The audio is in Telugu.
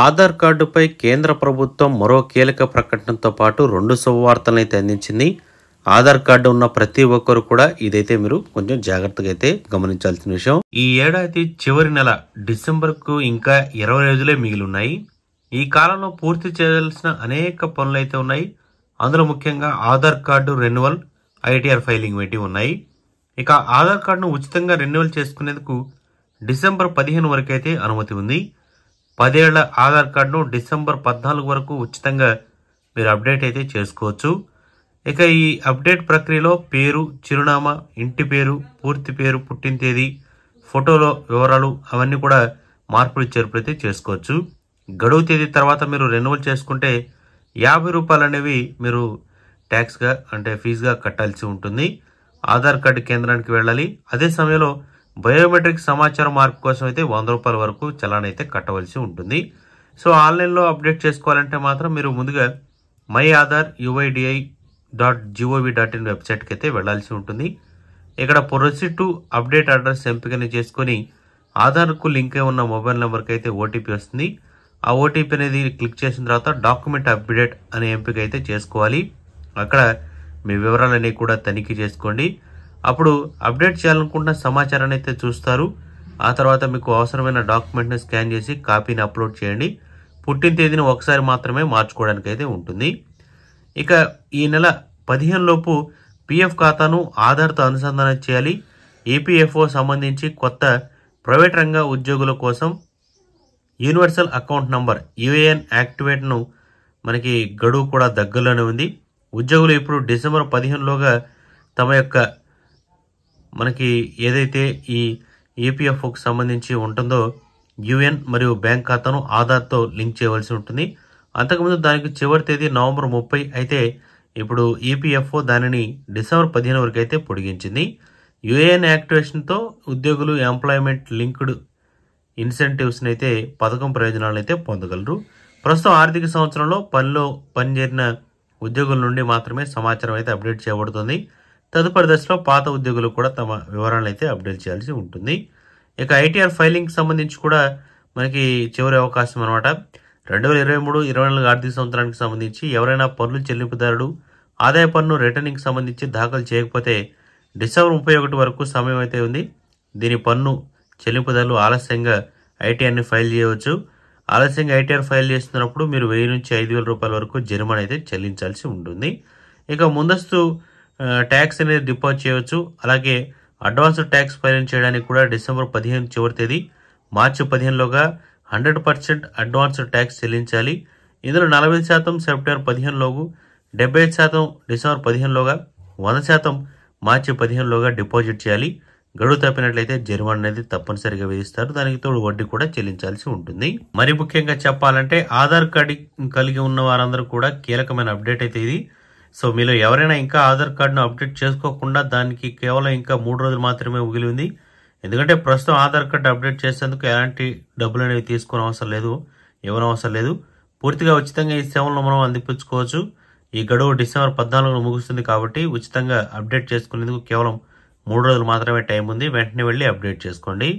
ఆధార్ కార్డుపై కేంద్ర ప్రభుత్వం మరో కీలక ప్రకటనతో పాటు 2 శుభవార్తలనైతే అందించింది. ఆధార్ కార్డు ఉన్న ప్రతి ఒక్కరు కూడా ఇదైతే మీరు కొంచెం జాగ్రత్తగా అయితే గమనించాల్సిన విషయం. ఈ ఏడాది చివరి నెల డిసెంబర్కు ఇంకా 20 రోజులే మిగిలి ఉన్నాయి. ఈ కాలంలో పూర్తి చేయాల్సిన అనేక పనులు అయితే ఉన్నాయి. అందులో ముఖ్యంగా Aadhaar card renewal, ITR filing వంటివి ఉన్నాయి. ఇక ఆధార్ కార్డును ఉచితంగా రెన్యువల్ చేసుకునేందుకు డిసెంబర్ 15 వరకు అయితే అనుమతి ఉంది. 10 ఏళ్ల ఆధార్ కార్డును డిసెంబర్ 14 వరకు ఉచితంగా మీరు అప్డేట్ అయితే చేసుకోవచ్చు. ఇక ఈ అప్డేట్ ప్రక్రియలో పేరు, చిరునామా, ఇంటి పేరు, పూర్తి పేరు, పుట్టిన తేదీ, ఫోటోలో వివరాలు అవన్నీ కూడా మార్పులు చేర్పులు అయితే చేసుకోవచ్చు. గడువు తేదీ తర్వాత మీరు రెన్యువల్ చేసుకుంటే 50 రూపాయలు అనేవి మీరు ట్యాక్స్గా అంటే ఫీజుగా కట్టాల్సి ఉంటుంది. ఆధార్ కార్డు కేంద్రానికి వెళ్ళాలి. అదే సమయంలో బయోమెట్రిక్ సమాచారం మార్పు కోసం అయితే 100 రూపాయల వరకు చలాన్ అయితే కట్టవలసి ఉంటుంది. సో ఆన్లైన్లో అప్డేట్ చేసుకోవాలంటే మాత్రం మీరు ముందుగా myAadharUIDI.gov.in వెబ్సైట్కి అయితే వెళ్లాల్సి ఉంటుంది. ఇక్కడ ప్రొసీడ్ టు అప్డేట్ అడ్రస్ ఎంపికని చేసుకుని ఆధార్కు లింక్ అయి ఉన్న మొబైల్ నెంబర్కి అయితే ఓటీపీ వస్తుంది. ఆ ఓటీపీ అనేది క్లిక్ చేసిన తర్వాత డాక్యుమెంట్ అప్డేట్ అనే ఎంపిక అయితే చేసుకోవాలి. అక్కడ మీ వివరాలన్నీ కూడా తనిఖీ చేసుకోండి. అప్పుడు అప్డేట్ చేయాలనుకుంటున్న సమాచారాన్ని అయితే చూస్తారు. ఆ తర్వాత మీకు అవసరమైన డాక్యుమెంట్ని స్కాన్ చేసి కాపీని అప్లోడ్ చేయండి. పుట్టిన తేదీని ఒకసారి మాత్రమే మార్చుకోవడానికి అయితే ఉంటుంది. ఇక ఈ నెల 15 లోపు పిఎఫ్ ఖాతాను ఆధార్తో అనుసంధానం చేయాలి. ఈపీఎఫ్ఓ సంబంధించి కొత్త ప్రైవేట్ రంగ ఉద్యోగుల కోసం యూనివర్సల్ అకౌంట్ నంబర్ యూఏఎన్ యాక్టివేట్ను మనకి గడువు కూడా దగ్గరలోనే ఉంది. ఉద్యోగులు ఇప్పుడు డిసెంబర్ 15లోగా తమ యొక్క మనకి ఏదైతే ఈ ఈపీఎఫ్ఓకి సంబంధించి ఉంటుందో యూఎన్ మరియు బ్యాంక్ ఖాతాను ఆధార్తో లింక్ చేయవలసి ఉంటుంది. అంతకుముందు దానికి చివరి తేదీ నవంబర్ 30 అయితే ఇప్పుడు ఈపీఎఫ్ఓ దానిని డిసెంబర్ 15 వరకు అయితే పొడిగించింది. యూఏఎన్ యాక్టివేషన్తో ఉద్యోగులు ఎంప్లాయ్మెంట్ లింక్డ్ ఇన్సెంటివ్స్ని అయితే పథకం ప్రయోజనాలను అయితే పొందగలరు. ప్రస్తుతం ఆర్థిక సంవత్సరంలో పనిలో పనిచేరిన ఉద్యోగుల నుండి మాత్రమే సమాచారం అయితే అప్డేట్ చేయబడుతుంది. తదుపరి దశలో పాత ఉద్యోగులు కూడా తమ వివరాలను అయితే అప్డేట్ చేయాల్సి ఉంటుంది. ఇక ఐటీఆర్ ఫైలింగ్ సంబంధించి కూడా మనకి చివరి అవకాశం అనమాట. 2023-24 ఆర్థిక సంవత్సరానికి సంబంధించి ఎవరైనా పన్ను చెల్లింపుదారుడు ఆదాయ పన్ను రిటర్నింగ్ సంబంధించి దాఖలు చేయకపోతే డిసెంబర్ 31 వరకు సమయం అయితే ఉంది. దీని పన్ను చెల్లింపుదారులు ఆలస్యంగా ఐటీఆర్ని ఫైల్ చేయవచ్చు. ఆలస్యంగా ఐటీఆర్ ఫైల్ చేస్తున్నప్పుడు మీరు 1000 నుంచి 5000 రూపాయల వరకు జరిమానా అయితే చెల్లించాల్సి ఉంటుంది. ఇక ముందస్తు ట్యాక్స్ అనేది డిపాజిట్ చేయవచ్చు. అలాగే అడ్వాన్స్ ట్యాక్స్ ఫైలింగ్ చేయడానికి కూడా డిసెంబర్ 15 చివరి తేదీ. మార్చి 15లోగా 100% అడ్వాన్స్ ట్యాక్స్ చెల్లించాలి. ఇందులో 40% సెప్టెంబర్ 15లోగు, 75% డిసెంబర్ 15లోగా, 100% మార్చి 15లోగా డిపాజిట్ చేయాలి. గడువు తప్పినట్లయితే జరిమానా అనేది తప్పనిసరిగా విధిస్తారు. దానికి తోడు వడ్డీ కూడా చెల్లించాల్సి ఉంటుంది. మరి ముఖ్యంగా చెప్పాలంటే ఆధార్ కార్డు కలిగి ఉన్న వారందరూ కూడా కీలకమైన అప్డేట్ అయితే ఇది. సో మీలో ఎవరైనా ఇంకా ఆధార్ కార్డును అప్డేట్ చేసుకోకుండా దానికి కేవలం ఇంకా 3 రోజులు మాత్రమే మిగిలి ఉంది. ఎందుకంటే ప్రస్తుతం ఆధార్ కార్డు అప్డేట్ చేసేందుకు ఎలాంటి డబ్బులు అనేవి తీసుకోవడం అవసరం లేదు, ఇవ్వనవసరం లేదు. పూర్తిగా ఉచితంగా ఈ సేవలను మనం అందిపుచ్చుకోవచ్చు. ఈ గడువు డిసెంబర్ 14 ముగుస్తుంది కాబట్టి ఉచితంగా అప్డేట్ చేసుకునేందుకు కేవలం 3 రోజులు మాత్రమే టైం ఉంది. వెంటనే వెళ్ళి అప్డేట్ చేసుకోండి.